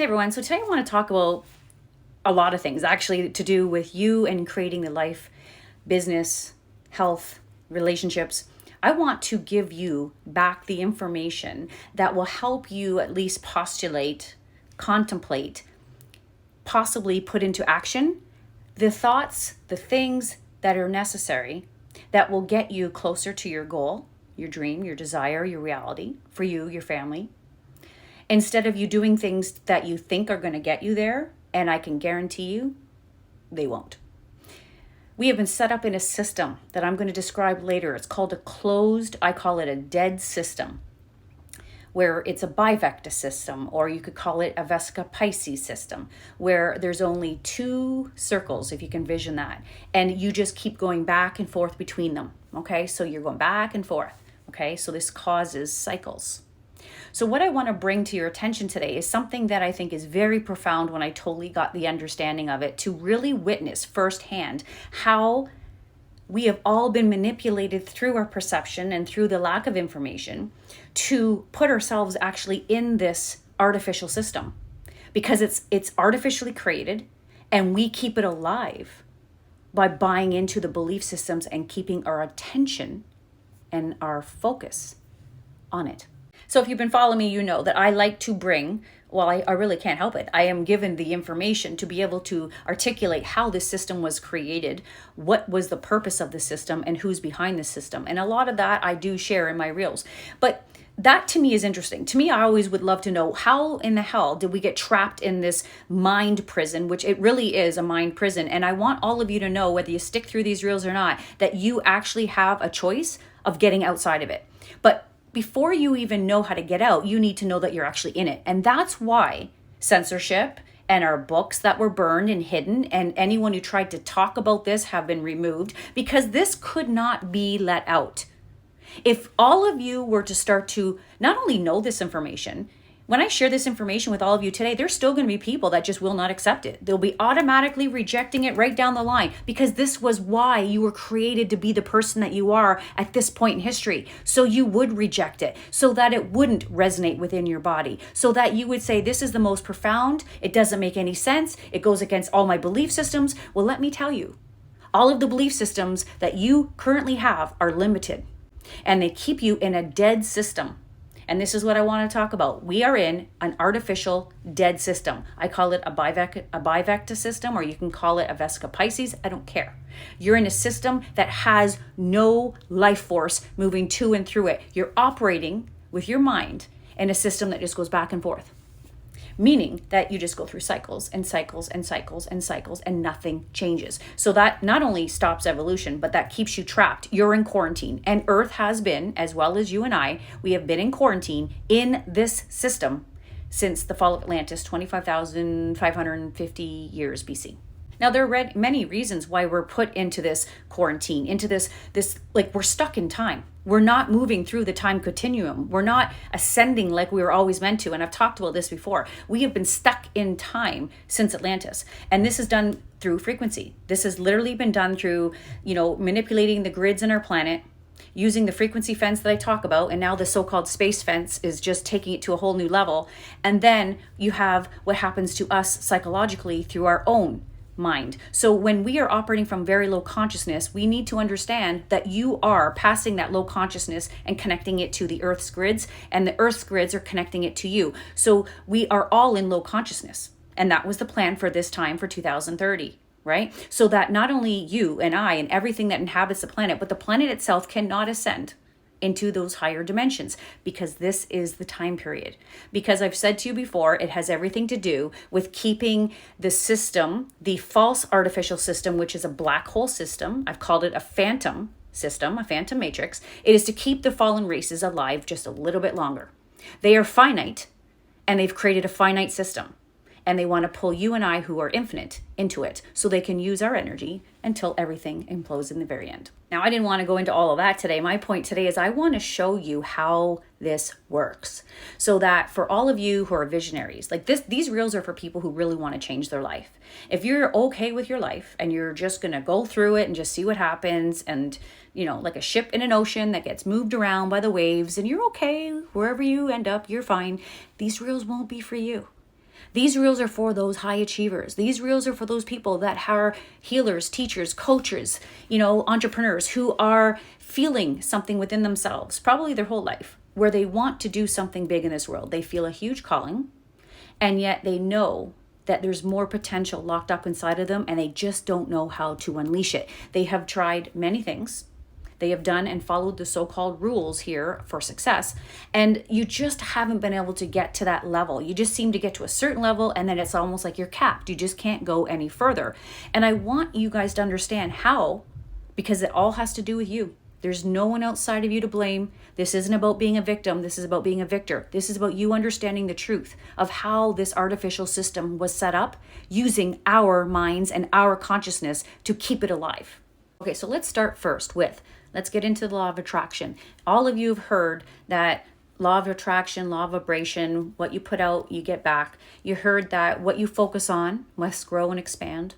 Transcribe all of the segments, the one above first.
Hey everyone, so today I want to talk about a lot of things actually to do with you and creating the life, business, health, relationships. I want to give you back the information that will help you at least postulate, contemplate, possibly put into action the thoughts, the things that are necessary that will get you closer to your goal, your dream, your desire, your reality for you, your family, instead of you doing things that you think are going to get you there, and I can guarantee you they won't. We have been set up in a system that I'm going to describe later. It's called a closed, I call it a dead system, where it's a bivector system, or you could call it a Vesica Pisces system, where there's only two circles, if you can vision that, and you just keep going back and forth between them. Okay, so you're going back and forth. Okay, so this causes cycles. So what I want to bring to your attention today is something that I think is very profound when I totally got the understanding of it, to really witness firsthand how we have all been manipulated through our perception and through the lack of information to put ourselves actually in this artificial system, because it's artificially created and we keep it alive by buying into the belief systems and keeping our attention and our focus on it. So if you've been following me, you know that I like to bring, I really can't help it. I am given the information to be able to articulate how this system was created, what was the purpose of the system, and who's behind the system. And a lot of that I do share in my reels. But that to me is interesting. To me, I always would love to know, how in the hell did we get trapped in this mind prison, which it really is a mind prison. And I want all of you to know, whether you stick through these reels or not, that you actually have a choice of getting outside of it. But before you even know how to get out, you need to know that you're actually in it. And that's why censorship and our books that were burned and hidden, and anyone who tried to talk about this have been removed, because this could not be let out. If all of you were to start to not only know this information, when I share this information with all of you today, there's still going to be people that just will not accept it. They'll be automatically rejecting it right down the line, because this was why you were created to be the person that you are at this point in history. So you would reject it, so that it wouldn't resonate within your body, so that you would say, this is the most profound, it doesn't make any sense, it goes against all my belief systems. Well, let me tell you, all of the belief systems that you currently have are limited, and they keep you in a dead system. And this is what I want to talk about. We are in an artificial dead system. I call it a bivector system, or you can call it a Vesica Pisces. I don't care. You're in a system that has no life force moving to and through it. You're operating with your mind in a system that just goes back and forth, meaning that you just go through cycles and cycles and cycles and cycles, and nothing changes. So that not only stops evolution, but that keeps you trapped. You're in quarantine, and Earth has been, as well as you and I, we have been in quarantine in this system since the fall of Atlantis, 25,550 years BC. Now, there are many reasons why we're put into this quarantine, into this like we're stuck in time. We're not moving through the time continuum. We're not ascending like we were always meant to. And I've talked about this before. We have been stuck in time since Atlantis. And this is done through frequency. This has literally been done through, manipulating the grids in our planet, using the frequency fence that I talk about, and now the so-called space fence is just taking it to a whole new level. And then you have what happens to us psychologically through our own mind. So when we are operating from very low consciousness, we need to understand that you are passing that low consciousness and connecting it to the Earth's grids, and the Earth's grids are connecting it to you. So we are all in low consciousness. And that was the plan for this time, for 2030, right? So that not only you and I and everything that inhabits the planet, but the planet itself cannot ascend into those higher dimensions, because this is the time period. Because I've said to you before, it has everything to do with keeping the system, the false artificial system, which is a black hole system. I've called it a phantom system, a phantom matrix. It is to keep the fallen races alive just a little bit longer. They are finite, and they've created a finite system. And they want to pull you and I, who are infinite, into it, so they can use our energy until everything implodes in the very end. Now, I didn't want to go into all of that today. My point today is I want to show you how this works, so that for all of you who are visionaries, like these reels are for people who really want to change their life. If you're okay with your life and you're just going to go through it and just see what happens, and like a ship in an ocean that gets moved around by the waves, and you're okay wherever you end up, you're fine, these reels won't be for you. These reels are for those high achievers. These reels are for those people that are healers, teachers, coaches, entrepreneurs who are feeling something within themselves, probably their whole life, where they want to do something big in this world. They feel a huge calling, and yet they know that there's more potential locked up inside of them, and they just don't know how to unleash it. They have tried many things. They have done and followed the so-called rules here for success, and you just haven't been able to get to that level. You just seem to get to a certain level, and then it's almost like you're capped. You just can't go any further. And I want you guys to understand how, because it all has to do with you. There's no one outside of you to blame. This isn't about being a victim. This is about being a victor. This is about you understanding the truth of how this artificial system was set up, using our minds and our consciousness to keep it alive. Okay, so let's start first with, let's get into the law of attraction. All of you have heard that law of attraction, law of vibration, what you put out, you get back. You heard that what you focus on must grow and expand.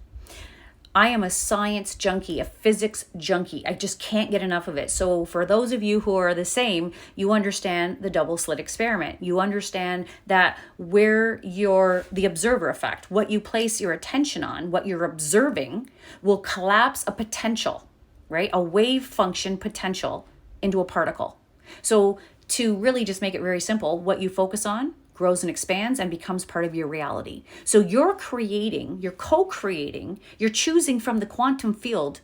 I am a science junkie, a physics junkie. I just can't get enough of it. So for those of you who are the same, you understand the double slit experiment. You understand that where the observer effect, what you place your attention on, what you're observing, will collapse a potential, right? A wave function potential into a particle. So to really just make it very simple, what you focus on grows and expands and becomes part of your reality. So you're creating, you're co-creating, you're choosing from the quantum field,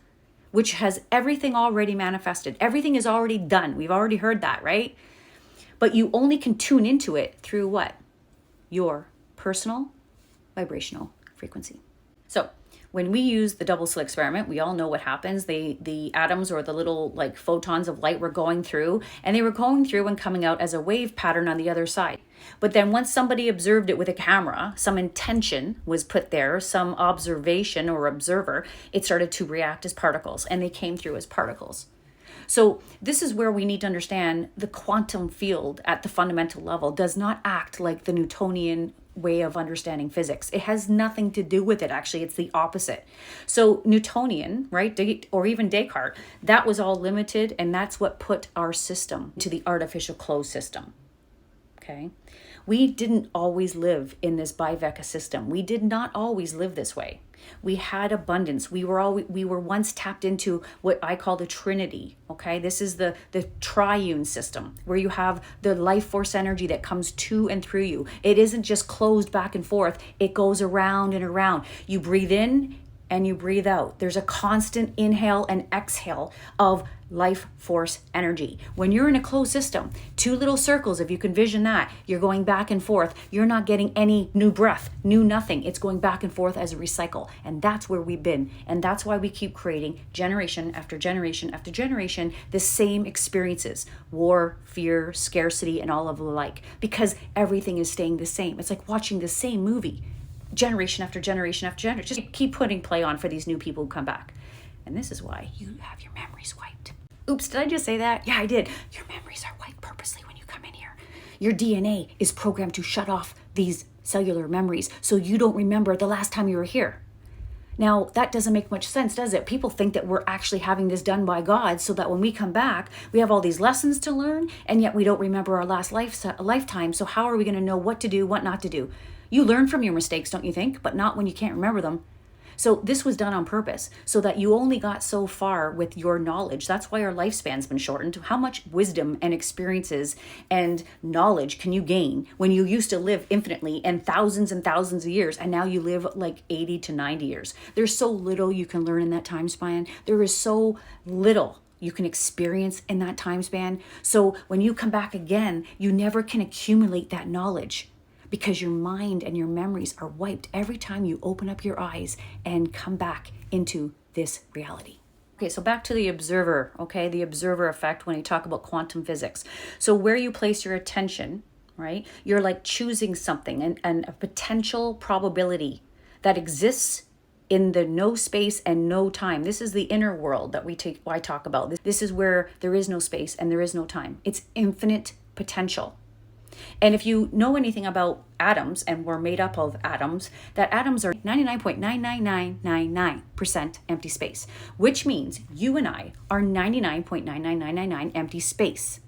which has everything already manifested. Everything is already done. We've already heard that, right? But you only can tune into it through what? Your personal vibrational frequency. So when we use the double slit experiment, we all know what happens. The atoms, or the little like photons of light, were going through, and they were going through and coming out as a wave pattern on the other side. But then once somebody observed it with a camera, some intention was put there, some observation or observer, it started to react as particles, and they came through as particles. So this is where we need to understand the quantum field at the fundamental level does not act like the Newtonian way of understanding physics. It has nothing to do with it. Actually, it's the opposite. So Newtonian, right, or even Descartes, that was all limited, and that's what put our system to the artificial closed system. Okay. We didn't always live in this Biveka system. We did not always live this way. We had abundance. We were once tapped into what I call the Trinity. Okay, this is the triune system where you have the life force energy that comes to and through you. It isn't just closed back and forth. It goes around and around. You breathe in and you breathe out. There's a constant inhale and exhale of life force energy. When you're in a closed system, two little circles, if you can vision that, you're going back and forth. You're not getting any new breath, new nothing. It's going back and forth as a recycle. And that's where we've been. And that's why we keep creating generation after generation after generation, the same experiences: war, fear, scarcity, and all of the like, because everything is staying the same. It's like watching the same movie generation after generation after generation. Just keep putting play on for these new people who come back. And this is why you have your memories wiped. Oops, did I just say that? Yeah, I did. Your memories are wiped purposely when you come in here. Your DNA is programmed to shut off these cellular memories so you don't remember the last time you were here. Now, that doesn't make much sense, does it? People think that we're actually having this done by God so that when we come back, we have all these lessons to learn, and yet we don't remember our last lifetime. So how are we going to know what to do, what not to do? You learn from your mistakes, don't you think? But not when you can't remember them. So this was done on purpose so that you only got so far with your knowledge. That's why our lifespan's been shortened. How much wisdom and experiences and knowledge can you gain when you used to live infinitely and thousands of years, and now you live like 80 to 90 years? There's so little you can learn in that time span. There is so little you can experience in that time span. So when you come back again, you never can accumulate that knowledge, because your mind and your memories are wiped every time you open up your eyes and come back into this reality. Okay, so back to the observer, okay? The observer effect when you talk about quantum physics. So where you place your attention, right? You're like choosing something and a potential probability that exists in the no space and no time. This is the inner world that I talk about. This is where there is no space and there is no time. It's infinite potential. And if you know anything about atoms, and we're made up of atoms, that atoms are 99.99999% empty space, which means you and I are 99.99999 empty space.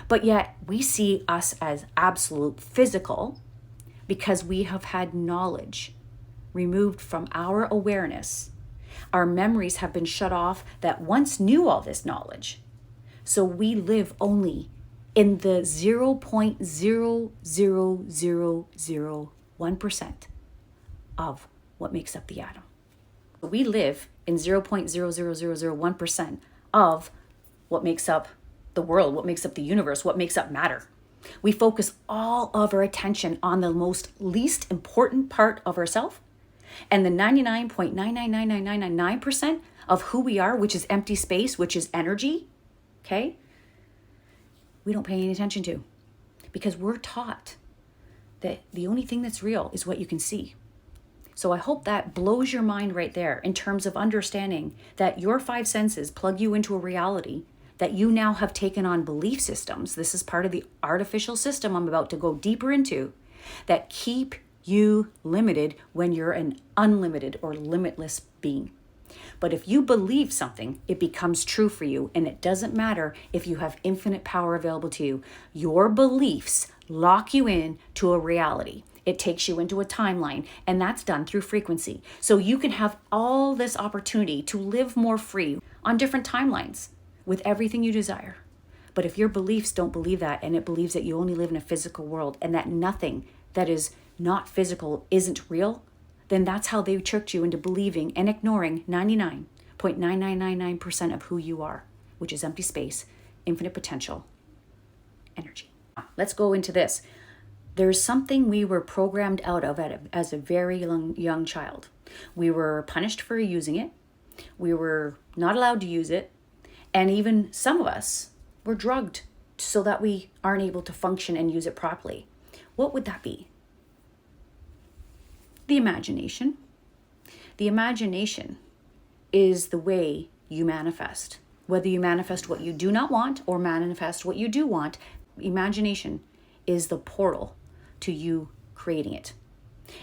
But yet we see us as absolute physical, because we have had knowledge removed from our awareness. Our memories have been shut off that once knew all this knowledge. So we live only in the 0.00001% of what makes up the atom. We live in 0.00001% of what makes up the world, what makes up the universe, what makes up matter. We focus all of our attention on the most least important part of ourselves, and the 99.99999% of who we are, which is empty space, which is energy, okay, we don't pay any attention to, because we're taught that the only thing that's real is what you can see. So I hope that blows your mind right there in terms of understanding that your five senses plug you into a reality that you now have taken on belief systems. This is part of the artificial system I'm about to go deeper into that keep you limited when you're an unlimited or limitless being. But if you believe something, it becomes true for you, and it doesn't matter if you have infinite power available to you. Your beliefs lock you in to a reality. It takes you into a timeline, and that's done through frequency. So you can have all this opportunity to live more free on different timelines with everything you desire. But if your beliefs don't believe that, and it believes that you only live in a physical world and that nothing that is not physical isn't real, then that's how they tricked you into believing and ignoring 99.9999% of who you are, which is empty space, infinite potential, energy. Let's go into this. There's something we were programmed out of as a very young child. We were punished for using it. We were not allowed to use it. And even some of us were drugged so that we aren't able to function and use it properly. What would that be? The imagination. The imagination is the way you manifest. Whether you manifest what you do not want or manifest what you do want, imagination is the portal to you creating it.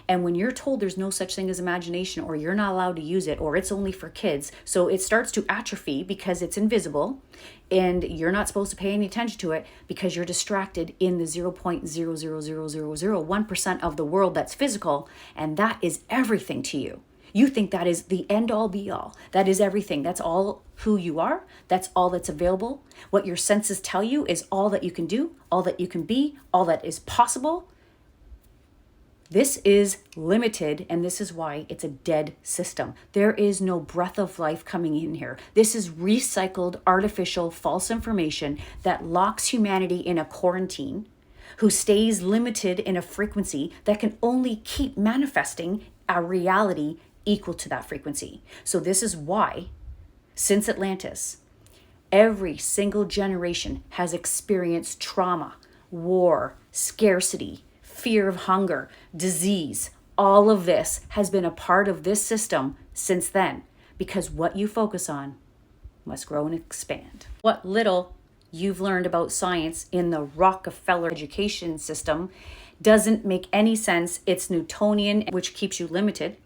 And when you're told there's no such thing as imagination, or you're not allowed to use it, or it's only for kids, so it starts to atrophy because it's invisible and you're not supposed to pay any attention to it because you're distracted in the 0.00001% of the world that's physical, and that is everything to you. You think that is the end all be all. That is everything. That's all who you are. That's all that's available. What your senses tell you is all that you can do, all that you can be, all that is possible. This is limited, and this is why it's a dead system. There is no breath of life coming in here. This is recycled, artificial, false information that locks humanity in a quarantine, who stays limited in a frequency that can only keep manifesting a reality equal to that frequency. So this is why, since Atlantis, every single generation has experienced trauma, war, scarcity, fear of hunger, disease. All of this has been a part of this system since then, because what you focus on must grow and expand. What little you've learned about science in the Rockefeller education system doesn't make any sense. It's Newtonian, which keeps you limited,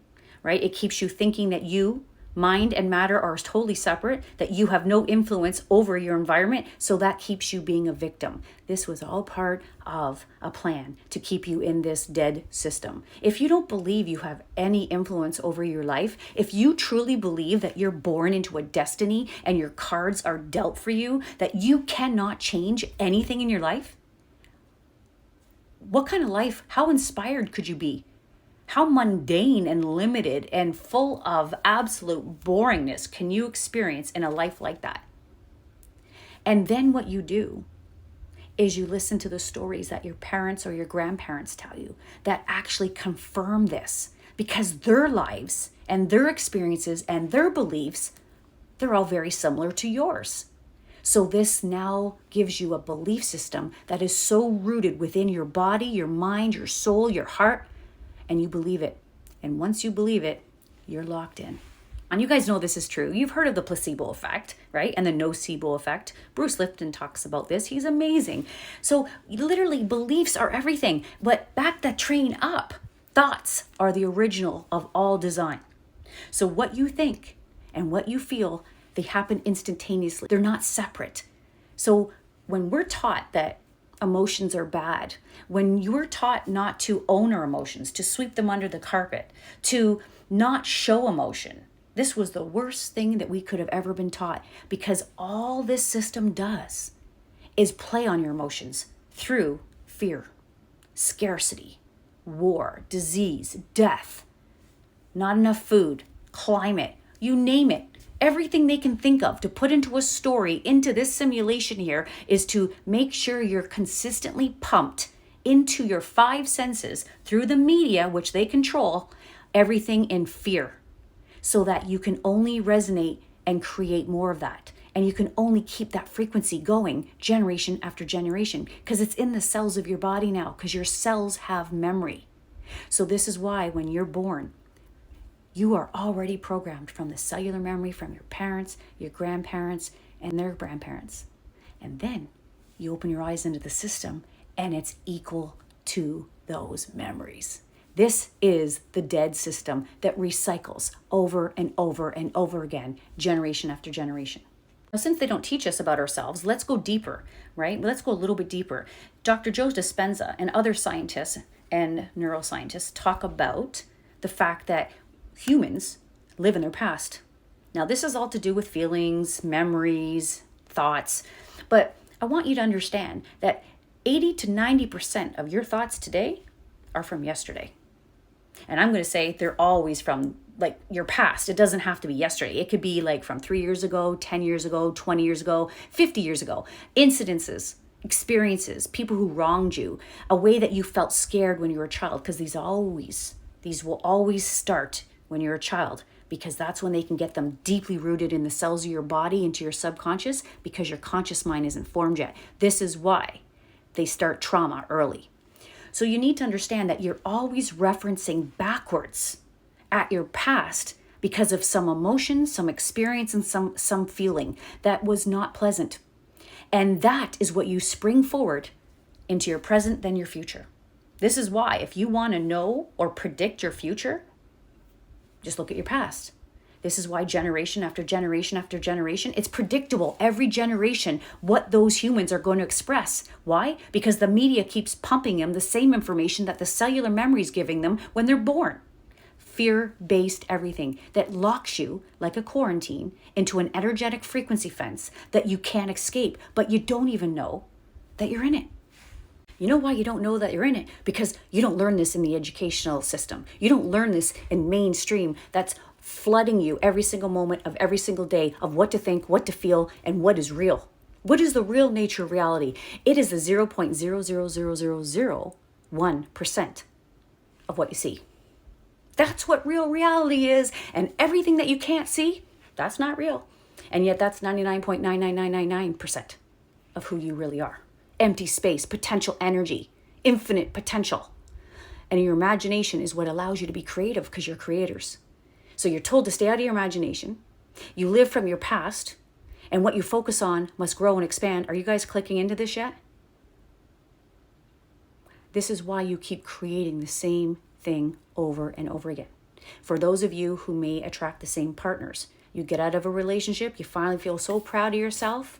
right? It keeps you thinking that you, mind and matter, are totally separate, that you have no influence over your environment, so that keeps you being a victim. This was all part of a plan to keep you in this dead system. If you don't believe you have any influence over your life, if you truly believe that you're born into a destiny and your cards are dealt for you, that you cannot change anything in your life, what kind of life, how inspired could you be? How mundane and limited and full of absolute boringness can you experience in a life like that? And then what you do is you listen to the stories that your parents or your grandparents tell you that actually confirm this, because their lives and their experiences and their beliefs, they're all very similar to yours. So this now gives you a belief system that is so rooted within your body, your mind, your soul, your heart, and you believe it. And once you believe it, you're locked in. And you guys know this is true. You've heard of the placebo effect, right? And the nocebo effect. Bruce Lipton talks about this. He's amazing. So literally, beliefs are everything. But back that train up. Thoughts are the original of all design. So what you think and what you feel, they happen instantaneously. They're not separate. So when we're taught that emotions are bad, when you're taught not to own our emotions, to sweep them under the carpet, to not show emotion, this was the worst thing that we could have ever been taught, because all this system does is play on your emotions through fear, scarcity, war, disease, death, not enough food, climate, you name it. Everything they can think of to put into a story, into this simulation here, is to make sure you're consistently pumped into your five senses through the media, which they control, everything in fear, so that you can only resonate and create more of that. And you can only keep that frequency going generation after generation, because it's in the cells of your body now, because your cells have memory. So this is why when you're born, you are already programmed from the cellular memory from your parents, your grandparents, and their grandparents. And then you open your eyes into the system and it's equal to those memories. This is the dead system that recycles over and over and over again, generation after generation. Now, since they don't teach us about ourselves, let's go deeper, right? Let's go a little bit deeper. Dr. Joe Dispenza and other scientists and neuroscientists talk about the fact that humans live in their past. Now, this is all to do with feelings, memories, thoughts, but I want you to understand that 80 to 90% of your thoughts today are from yesterday. And I'm going to say they're always from like your past. It doesn't have to be yesterday. It could be like from 3 years ago, 10 years ago, 20 years ago, 50 years ago. Incidences, experiences, people who wronged you, a way that you felt scared when you were a child, because these will always start when you're a child, because that's when they can get them deeply rooted in the cells of your body, into your subconscious, because your conscious mind isn't formed yet. This is why they start trauma early. So you need to understand that you're always referencing backwards at your past because of some emotion, some experience, and some feeling that was not pleasant. And that is what you spring forward into your present, then your future. This is why if you want to know or predict your future, just look at your past. This is why generation after generation after generation, it's predictable every generation what those humans are going to express. Why? Because the media keeps pumping them the same information that the cellular memory is giving them when they're born. Fear-based everything that locks you like a quarantine into an energetic frequency fence that you can't escape, but you don't even know that you're in it. You know why you don't know that you're in it? Because you don't learn this in the educational system. You don't learn this in mainstream that's flooding you every single moment of every single day of what to think, what to feel, and what is real. What is the real nature of reality? It is the 0.00001% of what you see. That's what real reality is. And everything that you can't see, that's not real. And yet that's 99.99999% of who you really are. Empty space, potential energy, infinite potential. And your imagination is what allows you to be creative, because you're creators. So you're told to stay out of your imagination. You live from your past, and what you focus on must grow and expand. Are you guys clicking into this yet? This is why you keep creating the same thing over and over again. For those of you who may attract the same partners, you get out of a relationship, you finally feel so proud of yourself.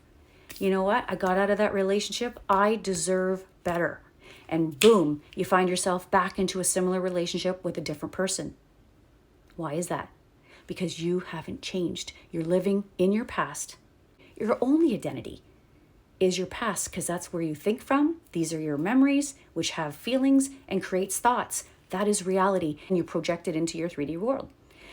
You know what? I got out of that relationship. I deserve better. And boom, you find yourself back into a similar relationship with a different person. Why is that? Because you haven't changed. You're living in your past. Your only identity is your past, because that's where you think from. These are your memories, which have feelings and creates thoughts. That is reality, and you project it into your 3D world.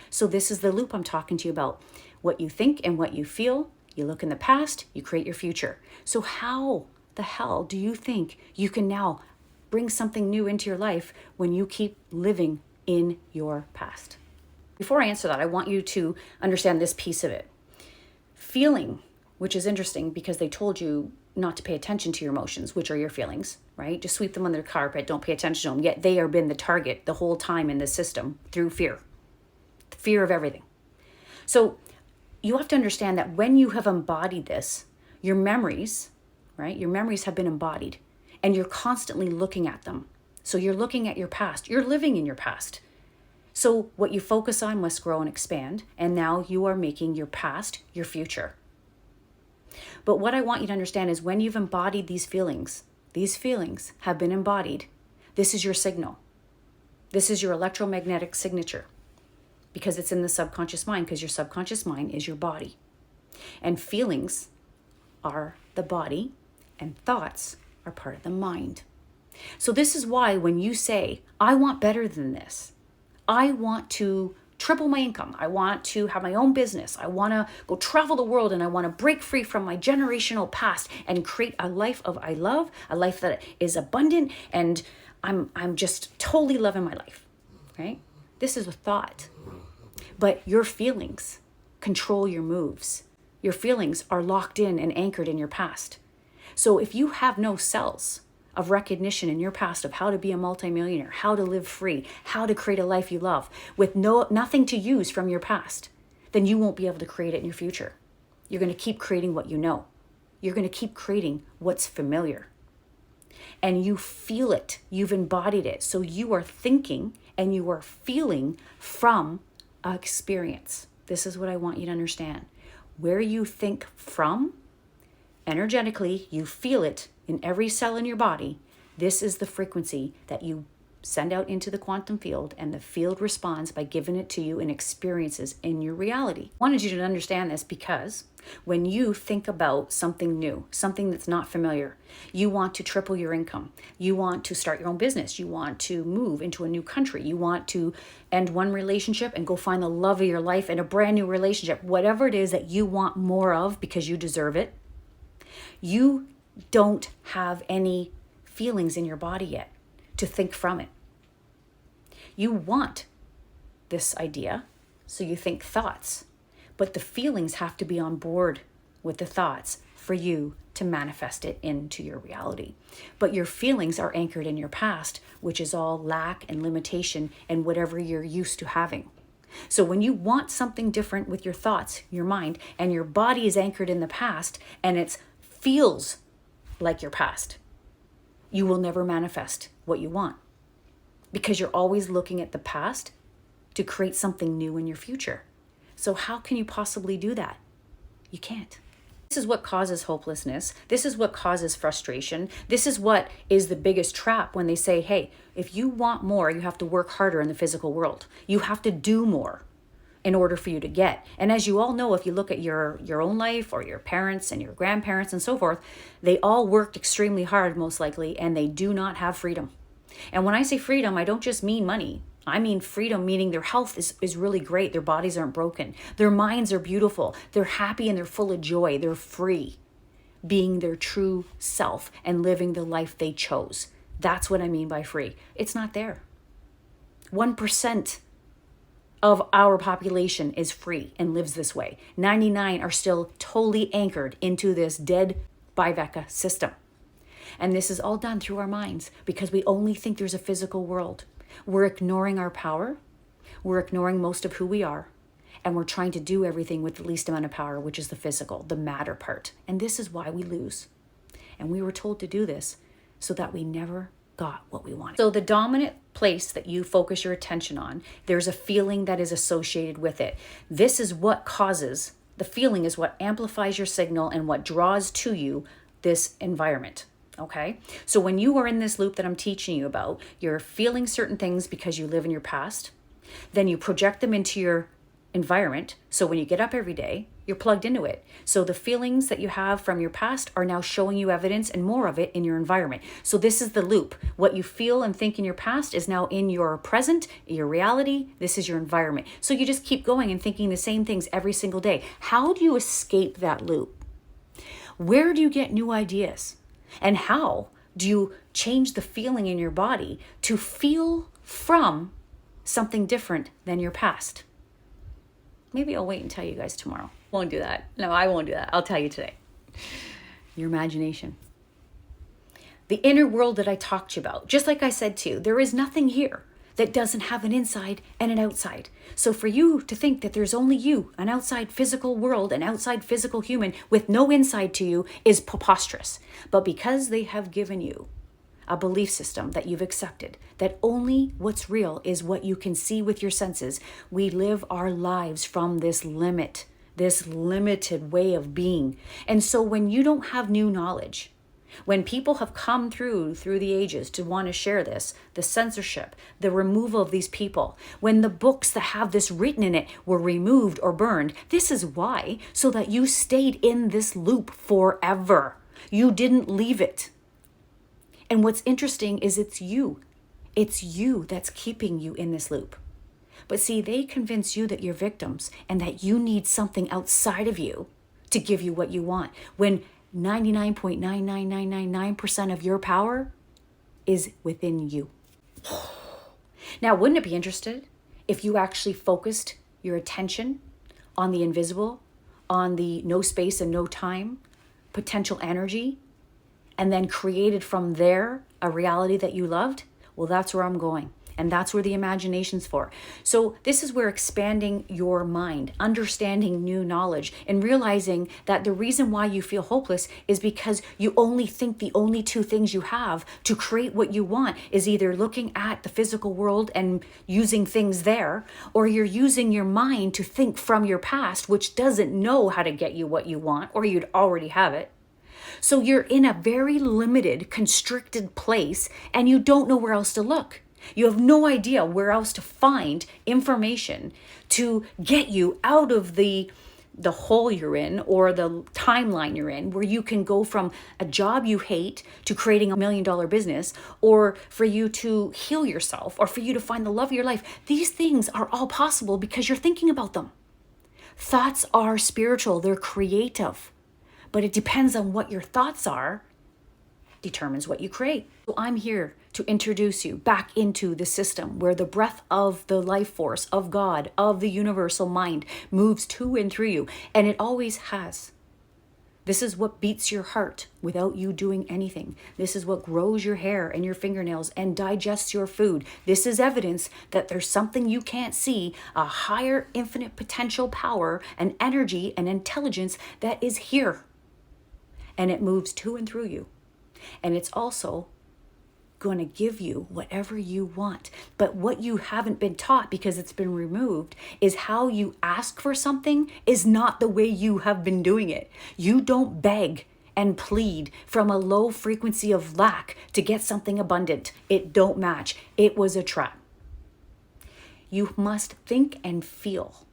So this is the loop I'm talking to you about. What you think and what you feel. You look in the past, you create your future. So how the hell do you think you can now bring something new into your life when you keep living in your past? Before I answer that, I want you to understand this piece of it. Feeling, which is interesting because they told you not to pay attention to your emotions, which are your feelings, right? Just sweep them under the carpet, don't pay attention to them. Yet they have been the target the whole time in this system through fear. The fear of everything. So you have to understand that when you have embodied this, your memories, right? Your memories have been embodied, and you're constantly looking at them. So you're looking at your past. You're living in your past. So what you focus on must grow and expand. And now you are making your past your future. But what I want you to understand is when you've embodied these feelings, these feelings have been embodied. This is your signal. This is your electromagnetic signature, because it's in the subconscious mind, because your subconscious mind is your body. And feelings are the body, and thoughts are part of the mind. So this is why when you say, I want better than this, I want to triple my income, I want to have my own business, I want to go travel the world, and I want to break free from my generational past and create a life of I love, a life that is abundant, and I'm just totally loving my life, right? This is a thought. But your feelings control your moves. Your feelings are locked in and anchored in your past. So if you have no cells of recognition in your past of how to be a multimillionaire, how to live free, how to create a life you love, with nothing to use from your past, then you won't be able to create it in your future. You're going to keep creating what you know. You're going to keep creating what's familiar. And you feel it. You've embodied it. So you are thinking and you are feeling from experience. This is what I want you to understand. Where you think from, energetically, you feel it in every cell in your body. This is the frequency that you send out into the quantum field, and the field responds by giving it to you in experiences in your reality. I wanted you to understand this because when you think about something new, something that's not familiar, you want to triple your income, you want to start your own business, you want to move into a new country, you want to end one relationship and go find the love of your life in a brand new relationship, whatever it is that you want more of because you deserve it, you don't have any feelings in your body yet to think from it. You want this idea, so you think thoughts, but the feelings have to be on board with the thoughts for you to manifest it into your reality. But your feelings are anchored in your past, which is all lack and limitation and whatever you're used to having. So when you want something different with your thoughts, your mind, and your body is anchored in the past and it feels like your past, you will never manifest what you want because you're always looking at the past to create something new in your future. So how can you possibly do that? You can't. This is what causes hopelessness. This is what causes frustration. This is what is the biggest trap when they say, hey, if you want more, you have to work harder in the physical world. You have to do more in order for you to get. And as you all know, if you look at your own life or your parents and your grandparents and so forth, they all worked extremely hard, most likely, and they do not have freedom. And when I say freedom, I don't just mean money. I mean freedom, meaning their health is really great. Their bodies aren't broken. Their minds are beautiful. They're happy and they're full of joy. They're free, being their true self and living the life they chose. That's what I mean by free. It's not there. 1% of our population is free and lives this way. 99 are still totally anchored into this dead Biveka system. And this is all done through our minds because we only think there's a physical world. We're ignoring our power. We're ignoring most of who we are. And we're trying to do everything with the least amount of power, which is the physical, the matter part. And this is why we lose. And we were told to do this so that we never got what we wanted. So the dominant place that you focus your attention on, there's a feeling that is associated with it. This is what causes, the feeling is what amplifies your signal and what draws to you this environment. Okay, so when you are in this loop that I'm teaching you about, you're feeling certain things because you live in your past, then you project them into your environment. So when you get up every day, you're plugged into it. So the feelings that you have from your past are now showing you evidence and more of it in your environment. So this is the loop. What you feel and think in your past is now in your present, your reality. This is your environment. So you just keep going and thinking the same things every single day. How do you escape that loop? Where do you get new ideas? And how do you change the feeling in your body to feel from something different than your past? Maybe I'll wait and tell you guys tomorrow. Won't do that. No, I won't do that. I'll tell you today. Your imagination. The inner world that I talked to you about. Just like I said too, there is nothing here that doesn't have an inside and an outside. So for you to think that there's only you, an outside physical world, an outside physical human with no inside to you is preposterous. But because they have given you a belief system that you've accepted, that only what's real is what you can see with your senses, we live our lives from this limit, this limited way of being. And so when you don't have new knowledge, When people have come through the ages to want to share this, the censorship, the removal of these people, when the books that have this written in it were removed or burned, this is why, so that you stayed in this loop forever. You didn't leave it. And what's interesting is it's you. It's you that's keeping you in this loop. But see, they convince you that you're victims and that you need something outside of you to give you what you want, when 99.99999% of your power is within you. Now, wouldn't it be interesting if you actually focused your attention on the invisible, on the no space and no time, potential energy, and then created from there a reality that you loved? Well, that's where I'm going. And that's where the imagination's for. So this is where expanding your mind, understanding new knowledge, and realizing that the reason why you feel hopeless is because you only think the only two things you have to create what you want is either looking at the physical world and using things there, or you're using your mind to think from your past, which doesn't know how to get you what you want, or you'd already have it. So you're in a very limited, constricted place, and you don't know where else to look. You have no idea where else to find information to get you out of the hole you're in, or the timeline you're in, where you can go from a job you hate to creating $1 million business, or for you to heal yourself, or for you to find the love of your life. These things are all possible because you're thinking about them. Thoughts are spiritual, they're creative, but it depends on what your thoughts are, determines what you create. So I'm here to introduce you back into the system where the breath of the life force of God, of the universal mind, moves to and through you. And it always has. This is what beats your heart without you doing anything. This is what grows your hair and your fingernails and digests your food. This is evidence that there's something you can't see, a higher infinite potential power and energy and intelligence that is here. And it moves to and through you. And it's also going to give you whatever you want. But what you haven't been taught, because it's been removed, is how you ask for something is not the way you have been doing it. You don't beg and plead from a low frequency of lack to get something abundant. It don't match. It was a trap. You must think and feel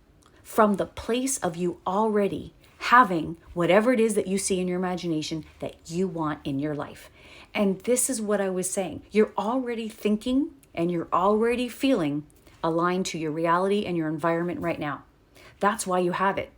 from the place of you already having whatever it is that you see in your imagination that you want in your life. And this is what I was saying. You're already thinking and you're already feeling aligned to your reality and your environment right now. That's why you have it.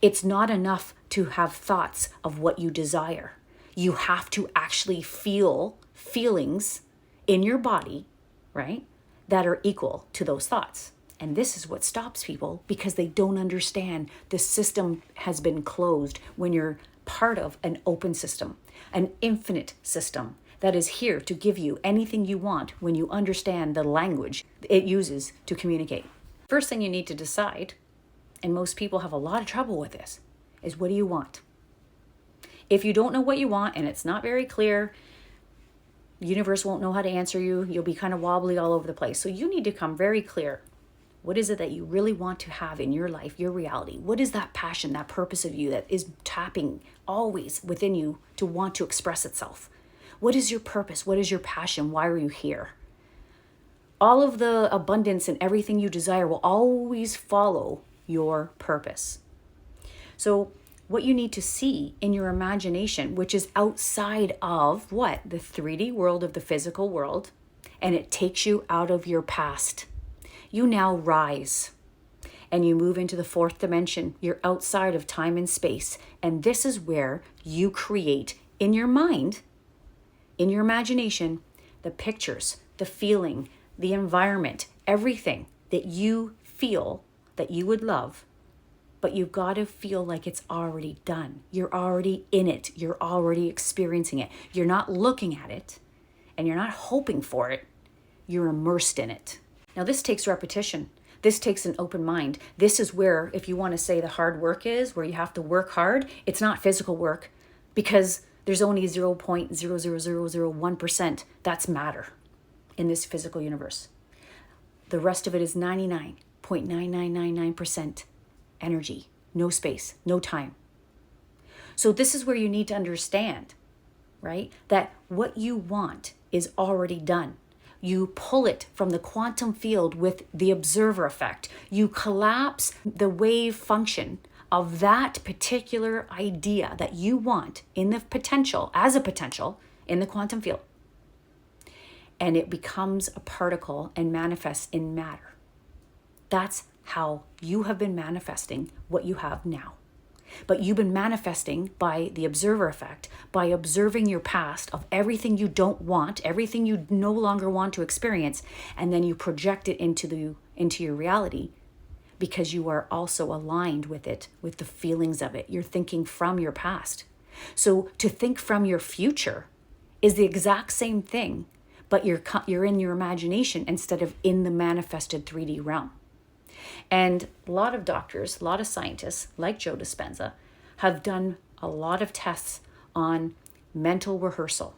It's not enough to have thoughts of what you desire. You have to actually feel feelings in your body, right, that are equal to those thoughts. And this is what stops people, because they don't understand the system has been closed when you're part of an open system, an infinite system that is here to give you anything you want when you understand the language it uses to communicate. First thing you need to decide, and most people have a lot of trouble with this, is what do you want? If you don't know what you want and it's not very clear, the universe won't know how to answer you. You'll be kind of wobbly all over the place. So you need to come very clear. What is it that you really want to have in your life, your reality? What is that passion, that purpose of you that is tapping always within you to want to express itself? What is your purpose? What is your passion? Why are you here? All of the abundance and everything you desire will always follow your purpose. So what you need to see in your imagination, which is outside of what? The 3D world of the physical world, and it takes you out of your past. You now rise and you move into the fourth dimension. You're outside of time and space. And this is where you create in your mind, in your imagination, the pictures, the feeling, the environment, everything that you feel that you would love. But you've got to feel like it's already done. You're already in it. You're already experiencing it. You're not looking at it and you're not hoping for it. You're immersed in it. Now, this takes repetition. This takes an open mind. This is where, if you want to say the hard work is, where you have to work hard, it's not physical work, because there's only 0.00001% that's matter in this physical universe. The rest of it is 99.9999% energy, no space, no time. So this is where you need to understand right? That what you want is already done. You pull it from the quantum field with the observer effect. You collapse the wave function of that particular idea that you want in the potential, as a potential in the quantum field. And it becomes a particle and manifests in matter. That's how you have been manifesting what you have now. But you've been manifesting by the observer effect, by observing your past of everything you don't want, everything you no longer want to experience, and then you project it into your reality because you are also aligned with it, with the feelings of it. You're thinking from your past. So to think from your future is the exact same thing, but you're in your imagination instead of in the manifested 3D realm. And a lot of doctors, a lot of scientists, like Joe Dispenza, have done a lot of tests on mental rehearsal,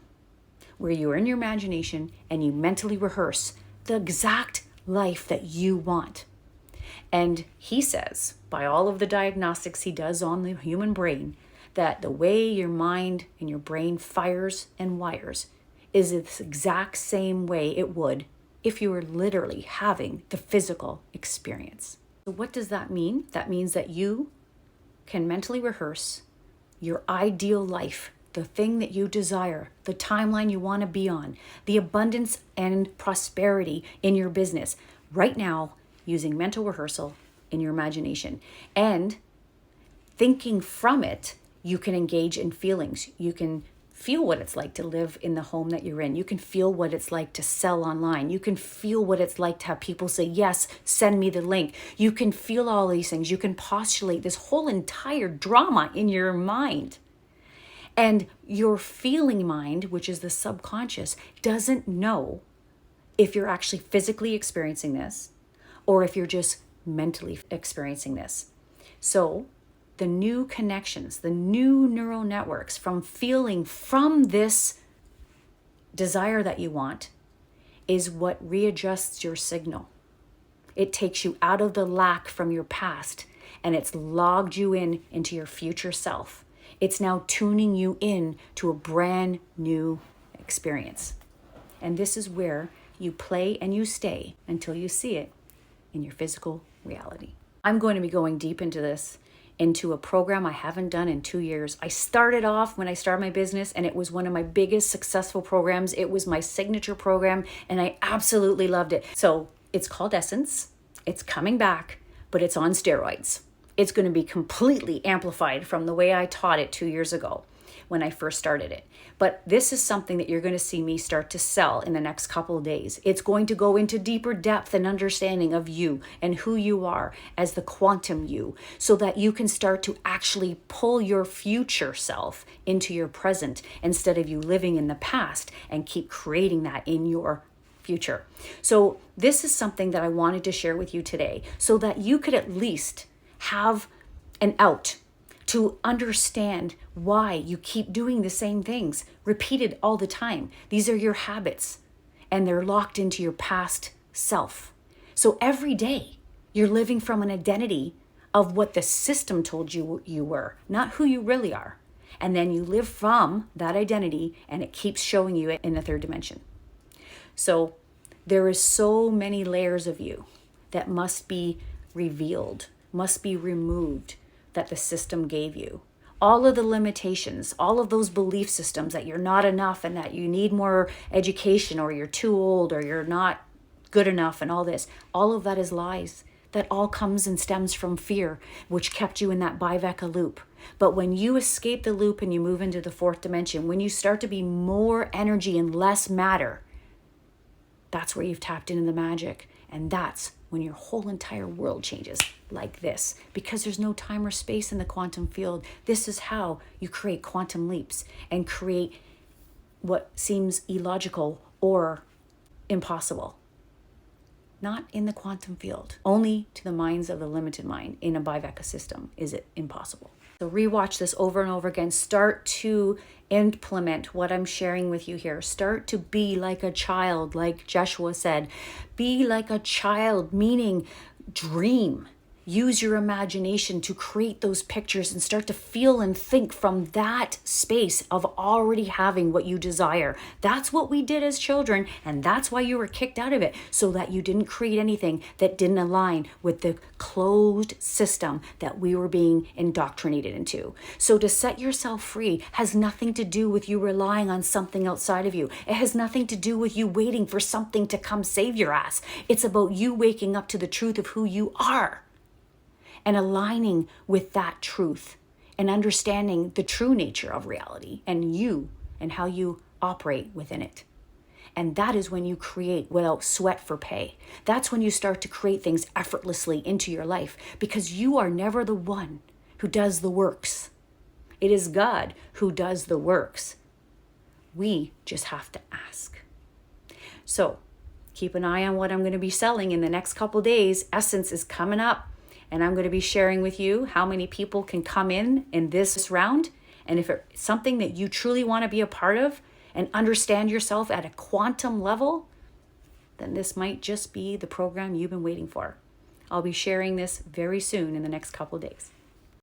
where you're in your imagination and you mentally rehearse the exact life that you want. And he says, by all of the diagnostics he does on the human brain, that the way your mind and your brain fires and wires is the exact same way it would if you were literally having the physical experience. So what does that mean? That means that you can mentally rehearse your ideal life, the thing that you desire, the timeline you want to be on, the abundance and prosperity in your business right now using mental rehearsal in your imagination. And thinking from it, you can engage in feelings. You can feel what it's like to live in the home that you're in. You can feel what it's like to sell online. You can feel what it's like to have people say, yes, send me the link. You can feel all these things. You can postulate this whole entire drama in your mind. And your feeling mind, which is the subconscious, doesn't know if you're actually physically experiencing this or if you're just mentally experiencing this. So the new connections, the new neural networks from feeling from this desire that you want is what readjusts your signal. It takes you out of the lack from your past and it's logged you into your future self. It's now tuning you in to a brand new experience. And this is where you play and you stay until you see it in your physical reality. I'm going to be going deep into this, into a program I haven't done in 2 years. I started off when I started my business and it was one of my biggest successful programs. It was my signature program and I absolutely loved it. So it's called Essence. It's coming back, but it's on steroids. It's going to be completely amplified from the way I taught it 2 years ago when I first started it. But this is something that you're going to see me start to sell in the next couple of days. It's going to go into deeper depth and understanding of you and who you are as the quantum you, so that you can start to actually pull your future self into your present instead of you living in the past and keep creating that in your future. So this is something that I wanted to share with you today so that you could at least have an out to understand why you keep doing the same things repeated all the time. These are your habits and they're locked into your past self. So every day you're living from an identity of what the system told you you were, not who you really are. And then you live from that identity and it keeps showing you it in the third dimension. So there is so many layers of you that must be revealed, must be removed, that the system gave you. All of the limitations, all of those belief systems that you're not enough and that you need more education or you're too old or you're not good enough and all this, all of that is lies. That all comes and stems from fear, which kept you in that Biveka loop. But when you escape the loop and you move into the fourth dimension, when you start to be more energy and less matter, that's where you've tapped into the magic. And that's when your whole entire world changes like this, because there's no time or space in the quantum field. This is how you create quantum leaps and create what seems illogical or impossible. Not in the quantum field. Only to the minds of the limited mind in a Biveka system is it impossible. So rewatch this over and over again. Start to implement what I'm sharing with you here. Start to be like a child, like Joshua said. Be like a child, meaning dream. use your imagination to create those pictures and start to feel and think from that space of already having what you desire. That's what we did as children, and that's why you were kicked out of it, so that you didn't create anything that didn't align with the closed system that we were being indoctrinated into. So to set yourself free has nothing to do with you relying on something outside of you. It has nothing to do with you waiting for something to come save your ass. It's about you waking up to the truth of who you are and aligning with that truth and understanding the true nature of reality and you and how you operate within it. And that is when you create without sweat for pay. That's when you start to create things effortlessly into your life, because you are never the one who does the works. It is God who does the works. We just have to ask. So keep an eye on what I'm going to be selling in the next couple days. Essence is coming up, and I'm going to be sharing with you how many people can come in this round. And if it's something that you truly want to be a part of and understand yourself at a quantum level, then this might just be the program you've been waiting for. I'll be sharing this very soon in the next couple days.